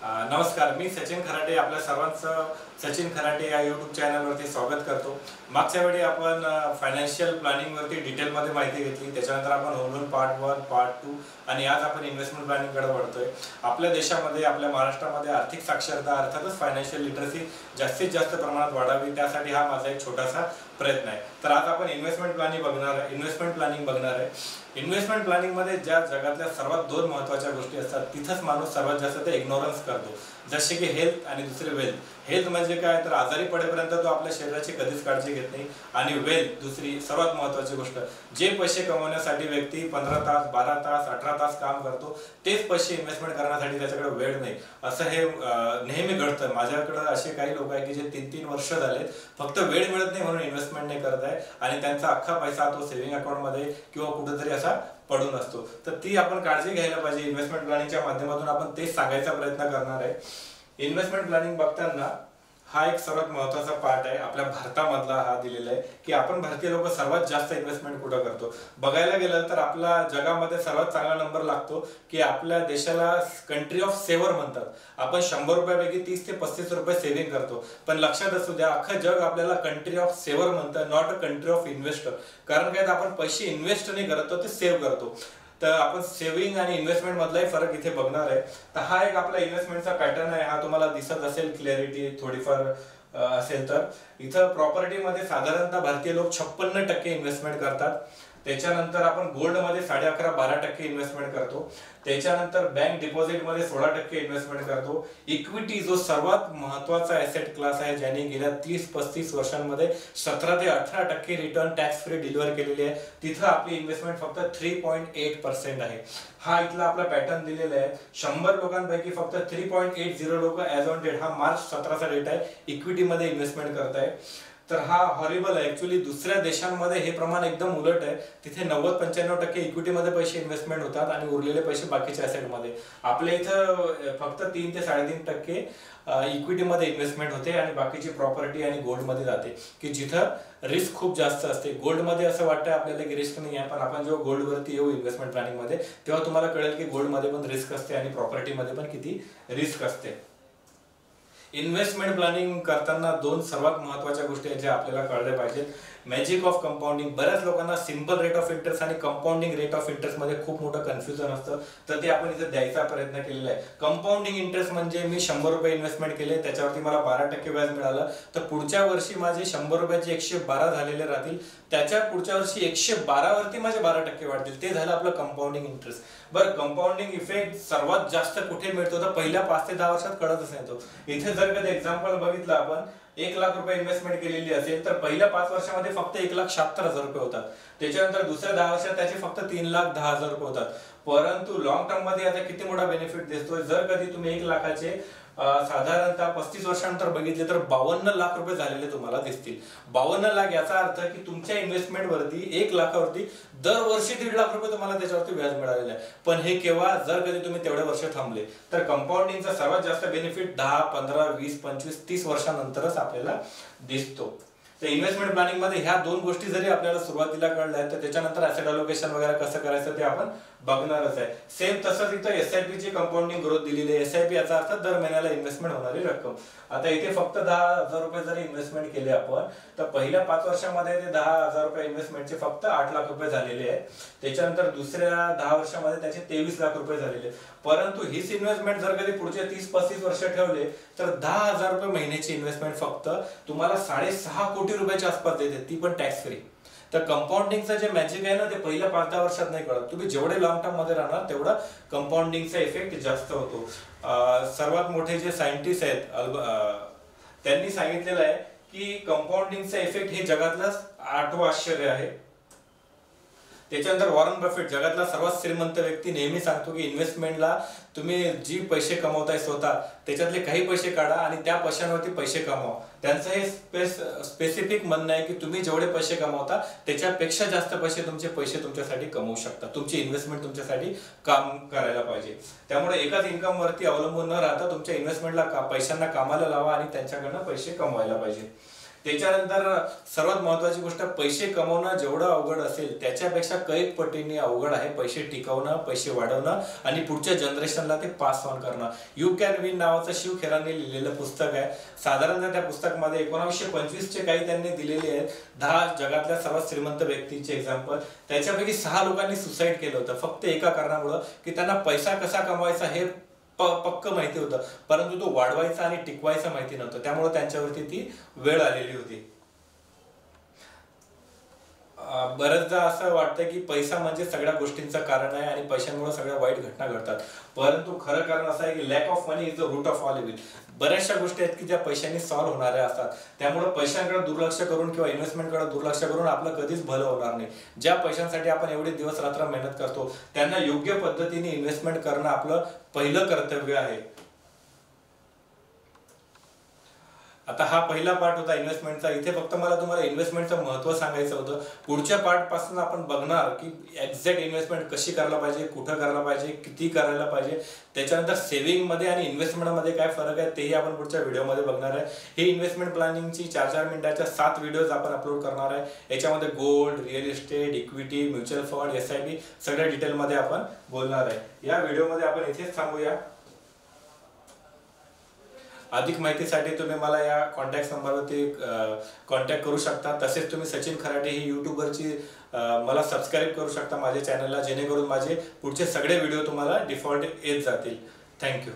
नमस्कार, मी सचिन खराटे आपल्या सर्वांचं सचिन खराटे या यूट्यूब चॅनलवरती स्वागत करतो। मागच्या वेळी आपण फायनान्शियल प्लॅनिंगवरती डिटेलमध्ये माहिती घेतली, त्याच्यानंतर आपण होम लोन पार्ट 1 पार्ट 2 आणि आज आपण इन्व्हेस्टमेंट प्लॅनिंगकडे वळतोय। आपल्या देशामध्ये आपल्या महाराष्ट्रामध्ये आर्थिक साक्षरता अर्थातच फायनान्शियल लिटरसी जास्तीत जास्त प्रमाणात वाढावी, त्यासाठी हा माझा एक छोटासा प्रयत्न आहे। तर आज आपण इन्व्हेस्टमेंट प्लॅनिंग बघणार आहे। इन्व्हेस्टमेंट प्लॅनिंग मध्ये ज्या जगातल्या सर्वात दोन महत्त्वाच्या गोष्टी असतात तिथंच माणूस सर्वात जास्त ते इग्नोरन्स करतो, जसे की हेल्थ आणि दुसरे वेल्थ। हेल्थ म्हणजे काय, तर आजारी पडेपर्यंत तो आपल्या शरीराची कधीच काळजी घेत नाही, आणि वेल्थ दुसरी सर्वात महत्त्वाची गोष्ट, जे पैसे कमवण्यासाठी व्यक्ती 15 तास 12 तास 18 तास काम करतो तेच पैसे इन्व्हेस्टमेंट करण्यासाठी त्याच्याकडे वेळ नाही, असं हे नेहमी घडतं। माझ्याकडे असे काही लोक आहेत की जे 3-3 वर्ष झाले फक्त वेळ मिळत नाही म्हणून इन्व्हेस्टमेंट नाही करत आहे, आणि त्यांचा अख्खा पैसा तो सेव्हिंग अकाउंट मध्ये किंवा कुठेतरी असा पडून असतो। तर ती आपण काळजी घ्यायला पाहिजे। इन्व्हेस्टमेंट प्लॅनिंगच्या माध्यमातून आपण तेच सांगायचा प्रयत्न करणार आहे। इन्व्हेस्टमेंट प्लॅनिंग बघताना हा एक सर्वात महत्त्वाचा पार्ट आहे, आपल्या भारतामधला हा दिलेला आहे की आपण भारतीय लोक सर्वात जास्त इन्व्हेस्टमेंट कुठं करतो। बघायला गेलं तर आपला जगामध्ये सर्वात चांगला नंबर लागतो की आपल्या देशाला कंट्री ऑफ सेव्हर म्हणतात। आपण 100 रुपयापैकी 30 ते 35 रुपये सेव्हिंग करतो, पण लक्षात असू द्या अख्खं जग आपल्याला कंट्री ऑफ सेव्हर म्हणतं, not a country of investor. कारण काय, आपण पैसे इन्व्हेस्ट नाही करत, ते सेव्ह करतो। तर आपण सेव्हिंग आणि इन्व्हेस्टमेंट मधलाही फरक इथे बघणार आहे। तर हा एक आपला इन्व्हेस्टमेंटचा पॅटर्न आहे, हा तुम्हाला दिसत असेल, क्लॅरिटी थोडीफार असेल तर इथं प्रॉपर्टीमध्ये साधारणतः भारतीय लोक 56% इन्व्हेस्टमेंट करतात। त्याच्यानंतर आपण गोल्ड मध्ये 11.5-12% इन्व्हेस्टमेंट करतो। त्याच्यानंतर बँक डिपॉझिट मध्ये 16% इन्व्हेस्टमेंट करतो। इक्विटी जो सर्वात महत्त्वाचा ऍसेट क्लास आहे, ज्याने गेल्या 30-35 वर्षांमध्ये 17 ते 18% रिटर्न टॅक्स फ्री डिलिव्हर केलेली आहे, तिथं आपली इन्व्हेस्टमेंट फक्त 3.8% आहे। हा इथला आपला पॅटर्न दिलेला आहे। 100 लोकांपैकी फक्त 3.80 लोक ऍज ऑन डेट, हा मार्च 17चा डेट आहे, इक्विटी मध्ये इन्व्हेस्टमेंट करताय। तर हा हॉरिबल आहे ऍक्च्युअली। दुसऱ्या देशांमध्ये हे प्रमाण एकदम उलट आहे, तिथे 90-95% इक्विटी मध्ये पैसे इन्व्हेस्टमेंट होतात आणि उरलेले पैसे बाकीच्या ऍसेट मध्ये। आपल्या इथं फक्त 3 ते 3.5% इक्विटी मध्ये इन्व्हेस्टमेंट होते आणि बाकीची प्रॉपर्टी आणि गोल्ड मध्ये जाते, की जिथं रिस्क खूप जास्त असते। गोल्ड मध्ये असं वाटतं आपल्याला की रिस्क नाही आहे, पण आपण जेव्हा गोल्ड वरती येऊ इन्व्हेस्टमेंट प्लॅनिंग मध्ये तेव्हा तुम्हाला कळेल की गोल्ड मध्ये पण रिस्क असते आणि प्रॉपर्टी मध्ये पण किती रिस्क असते। इन्व्हेस्टमेंट प्लॅनिंग करताना दोन सर्वात महत्त्वाच्या गोष्टी आहेत ज्या आपल्याला कळल्या पाहिजेत। मॅजिक ऑफ कंपाऊंडिंग, बऱ्याच लोकांना सिंपल रेट ऑफ इंटरेस्ट आणि कंपाऊंडिंग रेट ऑफ इंटरेस्ट मध्ये खूप मोठं कन्फ्युजन असतं, तर ते आपण इथे द्यायचा प्रयत्न केलेला आहे। कंपाऊंडिंग इंटरेस्ट म्हणजे मी 100 रुपये इन्व्हेस्टमेंट केले, त्याच्यावरती मला 12% व्याज मिळालं, तर पुढच्या वर्षी माझे 100 रुपयाचे 112 झालेले राहतील, त्याच्या पुढच्या वर्षी 112 वरती माझे 12% वाढतील, ते झालं आपलं कंपाऊंडिंग इंटरेस्ट। बरं, कंपाऊंडिंग इफेक्ट सर्वात जास्त कुठे मिळतो, तर पहिल्या 5 ते 10 वर्षात कळतच नाही। तो इथे जर कधी एक्झाम्पल बघितलं, आपण 1 लाख रुपये इन्व्हेस्टमेंट केलेली असेल तर पहिल्या 5 वर्षामध्ये फक्त 1,76,000 रुपये होतात, त्याच्यानंतर दुसऱ्या 10 वर्षात त्याचे फक्त 3,10,000 रुपये होतात। परंतु लॉंग टर्म मध्ये आता किती मोठा बेनिफिट दिसतोय, जर कधी तुम्ही 1 लाखाचे साधारणतः 35 वर्षांनंतर बघितले तर 52 लाख रुपये झालेले तुम्हाला दिसतील। 52 लाख याचा अर्थ की तुमच्या इन्व्हेस्टमेंट वरती 1 लाखावरती दरवर्षी 1.5 लाख रुपये तुम्हाला त्याच्यावरती व्याज मिळालेलं आहे। पण हे केव्हा, जर कधी तुम्ही तेवढे वर्ष थांबले तर। कंपाऊंडिंगचा सर्वात जास्त बेनिफिट 10, 15, 20, 25, 30 वर्षांनंतरच आपल्याला दिसतो। तर इन्व्हेस्टमेंट प्लॅनिंग मध्ये ह्या दोन गोष्टी जरी आपल्याला सुरुवातीला कळल्या तर त्याच्यानंतर ऍसेट अलोकेशन वगैरे कसं करायचं ते आपण बघणारच आहे। सेम तसंच इथं एसआयपी ची कंपाऊंडिंग ग्रोथ दिलेली आहे। एसआयपी याचा अर्थ दर महिन्याला इन्व्हेस्टमेंट होणारी रक्कम। आता इथे फक्त 10,000 रुपये जरी इन्व्हेस्टमेंट केले आपण, तर पहिल्या 5 वर्षांमध्ये ते 10,000 रुपये इन्व्हेस्टमेंटचे फक्त 8 लाख रुपये झालेले आहेत, त्याच्यानंतर दुसऱ्या 10 वर्षांमध्ये त्याचे 23 लाख रुपये झालेले। परंतु हीच इन्व्हेस्टमेंट जर कधी पुढचे 30-35 वर्ष ठेवले तर 10,000 रुपये महिन्याची इन्व्हेस्टमेंट फक्त तुम्हाला 6.5 कोटी रुपयाच्या आसपास देते, ती पण टॅक्स फ्री। तर कंपाऊंडिंगचं जे मॅजिक आहे ना, ते पहिल्या 5-10 वर्षात नाही कळत। तुम्ही जेवढे लॉंग टर्म मध्ये राहणार तेवढा कंपाऊंडिंगचा इफेक्ट जास्त होतो। सर्वात मोठे जे सायंटिस्ट आहेत त्यांनी सांगितलेलं आहे की कंपाऊंडिंगचा इफेक्ट हे जगातलं 8वं आश्चर्य आहे। त्याच्यानंतर वॉरन बफेट, जगातला सर्वात श्रीमंत व्यक्ती, नेहमी सांगतो की इन्व्हेस्टमेंटला तुम्ही जी पैसे कमवताय स्वतः त्याच्यातले काही पैसे काढा आणि त्या पैशांवरती पैसे कमवा। त्यांचं हे स्पेसिफिक म्हणणं आहे की तुम्ही जेवढे पैसे कमवता त्याच्यापेक्षा जास्त पैसे तुमच्यासाठी कमवू शकता। तुमची इन्व्हेस्टमेंट तुमच्यासाठी काम करायला पाहिजे। त्यामुळे एकाच इन्कम वरती अवलंबून न राहता तुमच्या इन्व्हेस्टमेंटला पैशांना कामाला लावा आणि त्यांच्याकडनं पैसे कमवायला पाहिजे। त्याच्यानंतर सर्वात महत्त्वाची गोष्ट, पैसे कमवणं जेवढं अवघड असेल त्याच्यापेक्षा कैक पटीने अवघड आहे पैसे टिकवणं, पैसे वाढवणं आणि पुढच्या जनरेशनला ते पास ऑन करणं. यू कॅन विन नावाचं शिव खेरांनी लिहिलेलं पुस्तक आहे. साधारणतः त्या पुस्तकामध्ये 1925चे काही त्यांनी दिलेले आहेत 10 जगातल्या सर्वात श्रीमंत व्यक्तींचे एक्झाम्पल. त्याच्यापैकी 6 लोकांनी सुसाईड केलं होतं फक्त एका कारणामुळं की त्यांना पैसा कसा कमवायचा हे पक्क माहिती होतं, परंतु तो वाढवायचा आणि टिकवायचा माहिती नव्हतं. त्यामुळे त्यांच्यावरती ती वेळ आलेली होती. बरेचदा असं वाटतं की पैसा म्हणजे सगळ्या गोष्टींचं कारण आहे आणि पैशांमुळे सगळ्या वाईट घटना घडतात, परंतु खरं कारण असं आहे की lack of money is the root of all evil. बऱ्याचशा गोष्टी आहेत की ज्या पैशांनी सॉल्व्ह होणाऱ्या असतात. त्यामुळे पैशांकडे दुर्लक्ष करून किंवा इन्व्हेस्टमेंटकडे दुर्लक्ष करून आपलं कधीच भलं होणार नाही. ज्या पैशांसाठी आपण एवढे दिवस रात्र मेहनत करतो त्यांना योग्य पद्धतीने इन्व्हेस्टमेंट करणं आपलं पहिलं कर्तव्य आहे. आता हा पहिला पार्ट होता इन्व्हेस्टमेंटचा. इथे फक्त मला तुम्हाला इन्व्हेस्टमेंटचं महत्त्व सांगायचं होतं. पुढच्या पार्ट पासून आपण बघणार की एक्झॅक्ट इन्व्हेस्टमेंट कशी करायला पाहिजे, कुठं करायला पाहिजे, किती करायला पाहिजे, त्याच्यानंतर सेव्हिंगमध्ये आणि इन्व्हेस्टमेंटमध्ये काय फरक आहे तेही आपण पुढच्या व्हिडिओमध्ये बघणार आहे. ही इन्व्हेस्टमेंट प्लॅनिंगची 4-4 मिनिटाच्या 7 व्हिडिओज आपण अपलोड करणार आहे. याच्यामध्ये gold, real estate, equity, mutual fund, SIP सगळ्या डिटेलमध्ये आपण बोलणार आहे. या व्हिडिओमध्ये आपण इथेच थांबूया. अधिक माहितीसाठी तुम्ही मला या कॉन्टॅक्ट नंबरवरती कॉन्टॅक्ट करू शकता. तसेच तुम्ही सचिन खराटे ही यूट्यूबवरची मला सबस्क्राईब करू शकता माझ्या चॅनलला, जेणेकरून माझे पुढचे सगळे व्हिडिओ तुम्हाला डिफॉल्ट येत जातील. थँक्यू.